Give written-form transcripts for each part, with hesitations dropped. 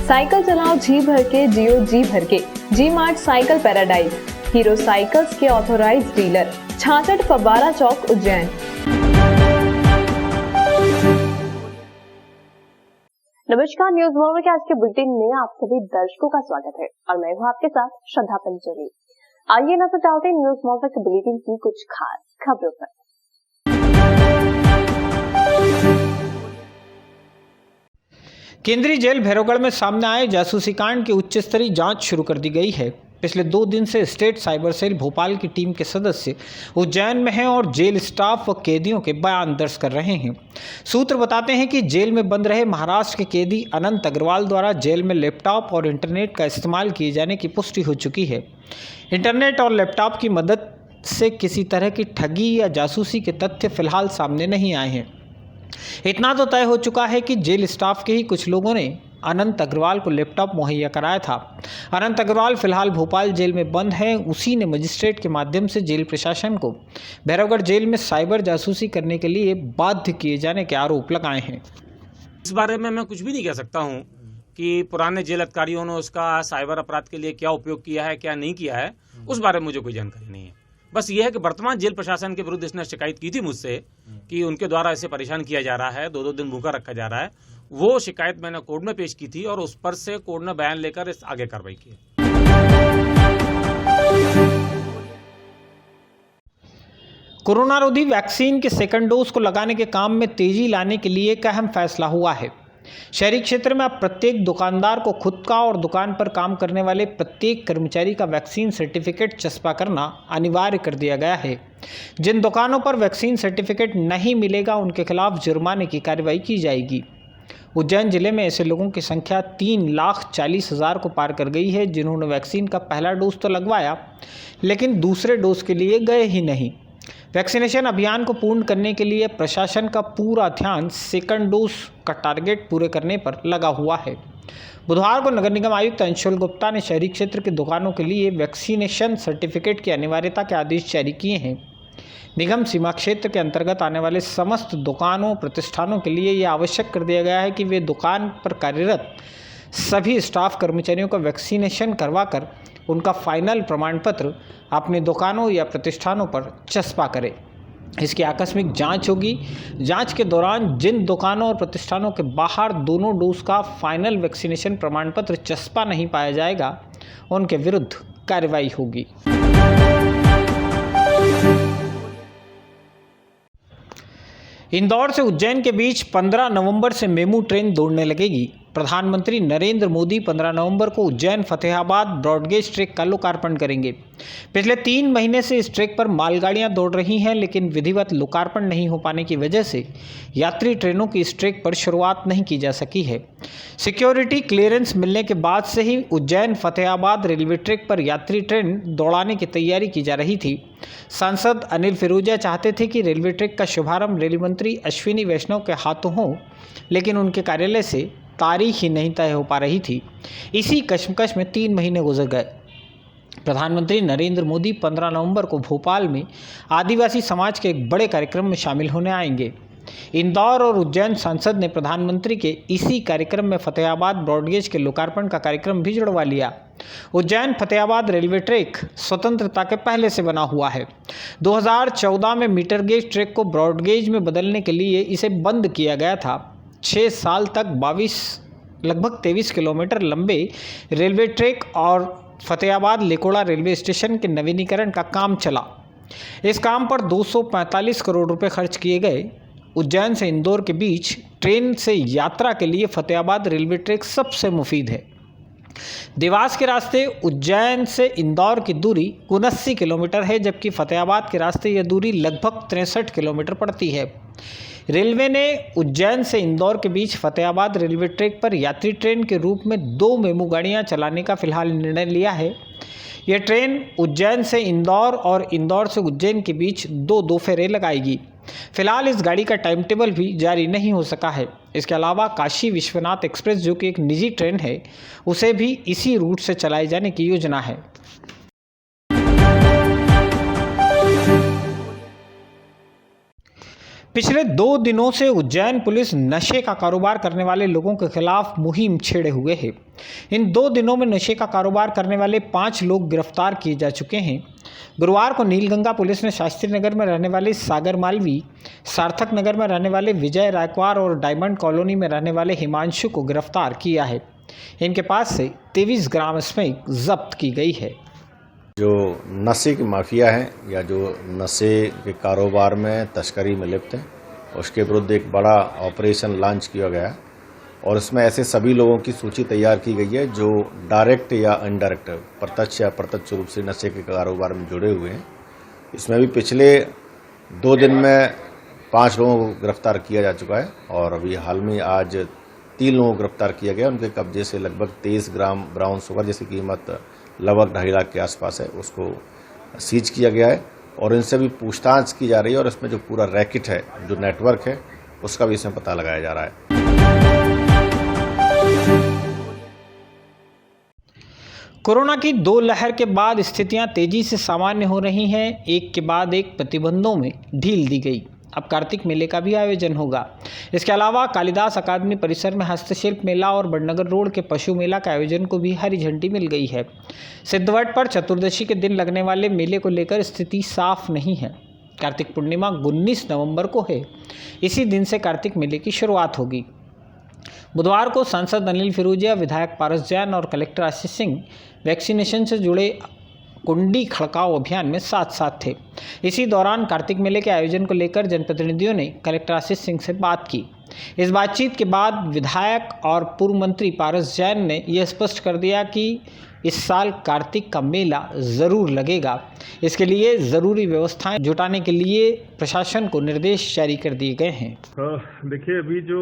Cycle चलाओ जी भर के, जियो जी भर के। G Mart cycle Paradise, Hero cycles के ऑथोराइज्ड डीलर, 66 फव्वारा चौक, उज्जैन। नमस्कार, न्यूज वर्ल्ड के आज के बुलेटिन में आप सभी दर्शकों का स्वागत है और मैं हूं आपके साथ श्रद्धा पंचोली। आइए नजर डालते हैं न्यूज वर्ल्ड के बुलेटिन की कुछ खास खबरों पर। केंद्रीय जेल भैरवगढ़ में सामने आए जासूसी कांड की उच्च स्तरीय जांच शुरू कर दी गई है। पिछले 2 दिन से स्टेट साइबर सेल भोपाल की टीम के सदस्य उज्जैन में हैं और जेल स्टाफ व कैदियों के बयान दर्ज कर रहे हैं। सूत्र बताते हैं कि जेल में बंद रहे महाराष्ट्र के कैदी अनंत अग्रवाल द्वारा जेल में लैपटॉप और इंटरनेट का इस्तेमाल किए जाने की पुष्टि हो चुकी है। इंटरनेट और लैपटॉप की मदद से किसी तरह की ठगी या जासूसी के तथ्य फिलहाल सामने नहीं आए हैं। इतना तो तय हो चुका है कि जेल स्टाफ के ही कुछ लोगों ने अनंत अग्रवाल को लैपटॉप मुहैया कराया था। अनंत अग्रवाल फिलहाल भोपाल जेल में बंद है। उसी ने मजिस्ट्रेट के माध्यम से जेल प्रशासन को भैरवगढ़ जेल में साइबर जासूसी करने के लिए बाध्य किए जाने के आरोप लगाए हैं। इस बारे में मैं कुछ भी नहीं कह सकता हूं कि पुराने जेल अधिकारियों ने उसका साइबर अपराध के लिए क्या उपयोग किया है, क्या नहीं किया है, उस बारे में मुझे कोई जानकारी नहीं है। बस ये है कि वर्तमान जेल प्रशासन के विरुद्ध इसने शिकायत की थी मुझसे कि उनके द्वारा इसे परेशान किया जा रहा है, 2-2 दिन भूखा रखा जा रहा है। वो शिकायत मैंने कोर्ट में पेश की थी और उस पर से कोर्ट ने बयान लेकर इस आगे कार्रवाई की। कोरोना रोधी वैक्सीन के सेकंड डोज को लगाने के काम में तेजी लाने के लिए एक अहम फैसला हुआ है। शहरी क्षेत्र में अब प्रत्येक दुकानदार को खुद का और दुकान पर काम करने वाले प्रत्येक कर्मचारी का वैक्सीन सर्टिफिकेट चस्पा करना अनिवार्य कर दिया गया है। जिन दुकानों पर वैक्सीन सर्टिफिकेट नहीं मिलेगा उनके खिलाफ जुर्माने की कार्रवाई की जाएगी। उज्जैन जिले में ऐसे लोगों की संख्या 3,40,000 को पार कर गई है जिन्होंने वैक्सीन का पहला डोज तो लगवाया लेकिन दूसरे डोज के लिए गए ही नहीं। वैक्सीनेशन अभियान को पूर्ण करने के लिए प्रशासन का पूरा ध्यान सेकंड डोज का टारगेट पूरे करने पर लगा हुआ है। बुधवार को नगर निगम आयुक्त अंशुल गुप्ता ने शहरी क्षेत्र की दुकानों के लिए वैक्सीनेशन सर्टिफिकेट की अनिवार्यता के आदेश जारी किए हैं। निगम सीमा क्षेत्र के अंतर्गत आने वाले समस्त दुकानों प्रतिष्ठानों के लिए यह आवश्यक कर दिया गया है कि वे दुकान पर कार्यरत सभी स्टाफ कर्मचारियों का वैक्सीनेशन करवाकर उनका फाइनल प्रमाण पत्र अपनी दुकानों या प्रतिष्ठानों पर चस्पा करें। इसकी आकस्मिक जांच होगी। जांच के दौरान जिन दुकानों और प्रतिष्ठानों के बाहर दोनों डोज का फाइनल वैक्सीनेशन प्रमाण पत्र चस्पा नहीं पाया जाएगा उनके विरुद्ध कार्रवाई होगी। इंदौर से उज्जैन के बीच 15 नवंबर से मेमू ट्रेन दौड़ने लगेगी। प्रधानमंत्री नरेंद्र मोदी 15 नवंबर को उज्जैन फतेहाबाद ब्रॉडगेज ट्रैक का लोकार्पण करेंगे। पिछले 3 महीने से इस ट्रैक पर मालगाड़ियां दौड़ रही हैं लेकिन विधिवत लोकार्पण नहीं हो पाने की वजह से यात्री ट्रेनों की इस ट्रैक पर शुरुआत नहीं की जा सकी है। सिक्योरिटी क्लियरेंस मिलने के बाद से ही उज्जैन फतेहाबाद रेलवे ट्रैक पर यात्री ट्रेन दौड़ाने की तैयारी की जा रही थी। सांसद अनिल फिरोजिया चाहते थे कि रेलवे ट्रैक का शुभारंभ रेल मंत्री अश्विनी वैष्णव के हाथों हो लेकिन उनके कार्यालय से तारीख ही नहीं तय हो पा रही थी। इसी कश्मकश में 3 महीने गुजर गए। प्रधानमंत्री नरेंद्र मोदी 15 नवंबर को भोपाल में आदिवासी समाज के एक बड़े कार्यक्रम में शामिल होने आएंगे। इंदौर और उज्जैन सांसद ने प्रधानमंत्री के इसी कार्यक्रम में फतेहाबाद ब्रॉडगेज के लोकार्पण का कार्यक्रम भी जुड़वा लिया। उज्जैन फतेहाबाद रेलवे ट्रैक स्वतंत्रता के पहले से बना हुआ है। 2014 में मीटर गेज ट्रैक को ब्रॉडगेज में बदलने के लिए इसे बंद किया गया था। 6 साल तक लगभग 23 किलोमीटर लंबे रेलवे ट्रैक और फतेहाबाद लेकोड़ा रेलवे स्टेशन के नवीनीकरण का काम चला। इस काम पर 245 करोड़ रुपए खर्च किए गए। उज्जैन से इंदौर के बीच ट्रेन से यात्रा के लिए फतेहाबाद रेलवे ट्रैक सबसे मुफीद है। देवास के रास्ते उज्जैन से इंदौर की दूरी 79 किलोमीटर है जबकि फतेहाबाद के रास्ते यह दूरी लगभग 63 किलोमीटर पड़ती है। रेलवे ने उज्जैन से इंदौर के बीच फतेहाबाद रेलवे ट्रैक पर यात्री ट्रेन के रूप में 2 मेमू गाड़ियां चलाने का फिलहाल निर्णय लिया है। यह ट्रेन उज्जैन से इंदौर और इंदौर से उज्जैन के बीच 2 फेरे लगाएगी। फिलहाल इस गाड़ी का टाइम टेबल भी जारी नहीं हो सका है। इसके अलावा काशी विश्वनाथ एक्सप्रेस जो कि एक निजी ट्रेन है उसे भी इसी रूट से चलाए जाने की योजना है। पिछले 2 दिनों से उज्जैन पुलिस नशे का कारोबार करने वाले लोगों के खिलाफ मुहिम छेड़े हुए है। इन 2 दिनों में नशे का कारोबार करने वाले 5 लोग गिरफ्तार किए जा चुके हैं। गुरुवार को नीलगंगा पुलिस ने शास्त्री नगर में रहने वाले सागर मालवी, सार्थक नगर में रहने वाले विजय रायकवार और डायमंड कॉलोनी में रहने वाले हिमांशु को गिरफ्तार किया है। इनके पास से 23 ग्राम स्मैक जब्त की गई है। जो नशे की माफिया है या जो नशे के कारोबार में तस्करी में लिप्त है, उसके विरुद्ध एक बड़ा ऑपरेशन लॉन्च किया गया है और इसमें ऐसे सभी लोगों की सूची तैयार की गई है जो डायरेक्ट या इनडायरेक्ट, प्रत्यक्ष या अप्रत्यक्ष रूप से नशे के कारोबार में जुड़े हुए हैं। इसमें भी पिछले 2 दिन में 5 लोगों को गिरफ्तार किया जा चुका है और अभी हाल में आज 3 लोगों को गिरफ्तार किया गया। उनके कब्जे से लगभग 23 ग्राम ब्राउन शुगर जिसकी कीमत लगभग 2.5 लाख के आसपास है, उसको सीज किया गया है और इनसे भी पूछताछ की जा रही है और इसमें जो पूरा रैकेट है, जो नेटवर्क है, उसका भी इसमें पता लगाया जा रहा है। कोरोना की 2 लहर के बाद स्थितियां तेजी से सामान्य हो रही हैं। एक के बाद एक प्रतिबंधों में ढील दी गई। अब कार्तिक मेले का भी आयोजन होगा। इसके अलावा कालिदास अकादमी परिसर में हस्तशिल्प मेला और बड़नगर रोड के पशु मेला के आयोजन को भी हरी झंडी मिल गई है। सिद्धवट पर चतुर्दशी के दिन लगने वाले मेले को लेकर स्थिति साफ नहीं है। कार्तिक पूर्णिमा 19 नवंबर को है। इसी दिन से कार्तिक मेले की शुरुआत होगी। बुधवार को सांसद अनिल फिरोजिया, विधायक पारस जैन और कलेक्टर आशीष सिंह वैक्सीनेशन से जुड़े कुंडी खड़काओ अभियान में साथ साथ थे। इसी दौरान कार्तिक मेले के आयोजन को लेकर जनप्रतिनिधियों ने कलेक्टर आशीष सिंह से बात की। इस बातचीत के बाद विधायक और पूर्व मंत्री पारस जैन ने यह स्पष्ट कर दिया कि इस साल कार्तिक का मेला ज़रूर लगेगा। इसके लिए ज़रूरी व्यवस्थाएं जुटाने के लिए प्रशासन को निर्देश जारी कर दिए गए हैं। देखिए, अभी जो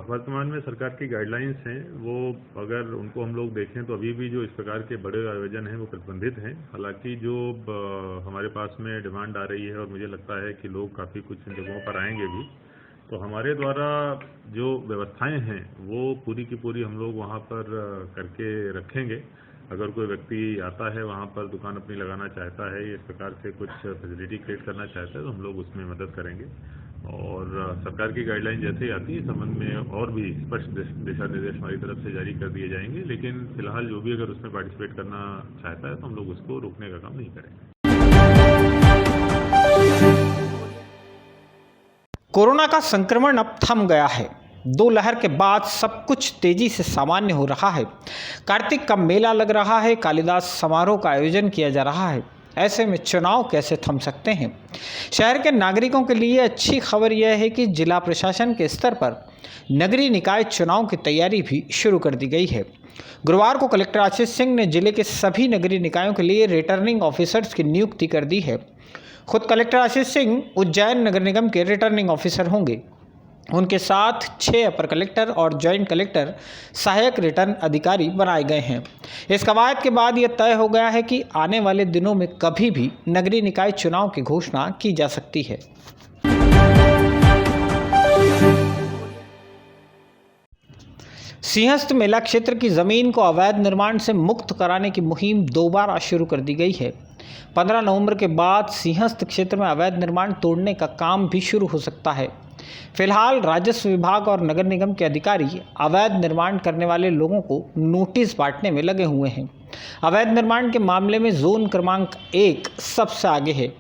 वर्तमान में सरकार की गाइडलाइंस हैं, वो अगर उनको हम लोग देखें तो अभी भी जो इस प्रकार के बड़े आयोजन हैं वो प्रतिबंधित हैं। हालांकि जो हमारे पास में डिमांड आ रही है और मुझे लगता है कि लोग काफ़ी कुछ इन जगहों पर आएंगे भी, तो हमारे द्वारा जो व्यवस्थाएं हैं वो पूरी की पूरी हम लोग वहाँ पर करके रखेंगे। अगर कोई व्यक्ति आता है वहाँ पर दुकान अपनी लगाना चाहता है, इस प्रकार से कुछ फैसिलिटी क्रिएट करना चाहता है, तो हम लोग उसमें मदद करेंगे और सरकार की गाइडलाइन जैसे ही आती है इस संबंध में और भी स्पष्ट दिशा निर्देश हमारी तरफ से जारी कर दिए जाएंगे। लेकिन फिलहाल जो भी अगर उसमें पार्टिसिपेट करना चाहता है तो हम लोग उसको रोकने का काम नहीं करेंगे। कोरोना का संक्रमण अब थम गया है। 2 लहर के बाद सब कुछ तेजी से सामान्य हो रहा है। कार्तिक का मेला लग रहा है, कालिदास समारोह का आयोजन किया जा रहा है। ऐसे में चुनाव कैसे थम सकते हैं? शहर के नागरिकों के लिए अच्छी खबर यह है कि जिला प्रशासन के स्तर पर नगरीय निकाय चुनाव की तैयारी भी शुरू कर दी गई है। गुरुवार को कलेक्टर आशीष सिंह ने जिले के सभी नगरीय निकायों के लिए रिटर्निंग ऑफिसर्स की नियुक्ति कर दी है। खुद कलेक्टर आशीष सिंह उज्जैन नगर निगम के रिटर्निंग ऑफिसर होंगे। उनके साथ 6 अपर कलेक्टर और जॉइंट कलेक्टर सहायक रिटर्न अधिकारी बनाए गए हैं। इस कवायद के बाद यह तय हो गया है कि आने वाले दिनों में कभी भी नगरीय निकाय चुनाव की घोषणा की जा सकती है। सिंहस्थ मेला क्षेत्र की जमीन को अवैध निर्माण से मुक्त कराने की मुहिम दोबारा शुरू कर दी गई है। 15 नवंबर के बाद सिंहस्थ क्षेत्र में अवैध निर्माण तोड़ने का काम भी शुरू हो सकता है। फिलहाल राजस्व विभाग और नगर निगम के अधिकारी अवैध निर्माण करने वाले लोगों को नोटिस बांटने में लगे हुए हैं। अवैध निर्माण के मामले में जोन क्रमांक 1 सबसे आगे है।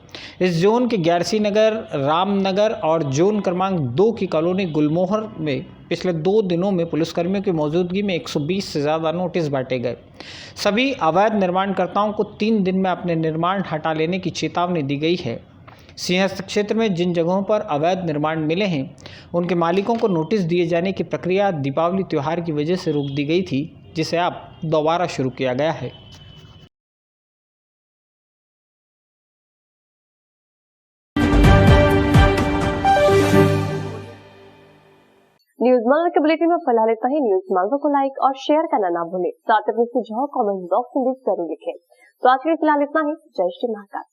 इस जोन के ग्यारसी नगर, रामनगर और जोन क्रमांक 2 की कॉलोनी गुलमोहर में पिछले 2 दिनों में पुलिसकर्मियों की मौजूदगी में 120 से ज़्यादा नोटिस बांटे गए। सभी अवैध निर्माणकर्ताओं को 3 दिन में अपने निर्माण हटा लेने की चेतावनी दी गई है। सिंहस्थ क्षेत्र में जिन जगहों पर अवैध निर्माण मिले हैं, उनके मालिकों को नोटिस दिए जाने की प्रक्रिया दीपावली त्यौहार की वजह से रोक दी गई थी, जिसे अब दोबारा शुरू किया गया है। न्यूज मालवा के बुलेटिन में फिलहाल इतना ही। न्यूज मालवा को लाइक और शेयर करना ना भूलें। साथ अपने सुझाव कमेंट बॉक्स में जरूर लिखें। तो आज के लिए फिलहाल इतना ही। जय श्री महाकाल।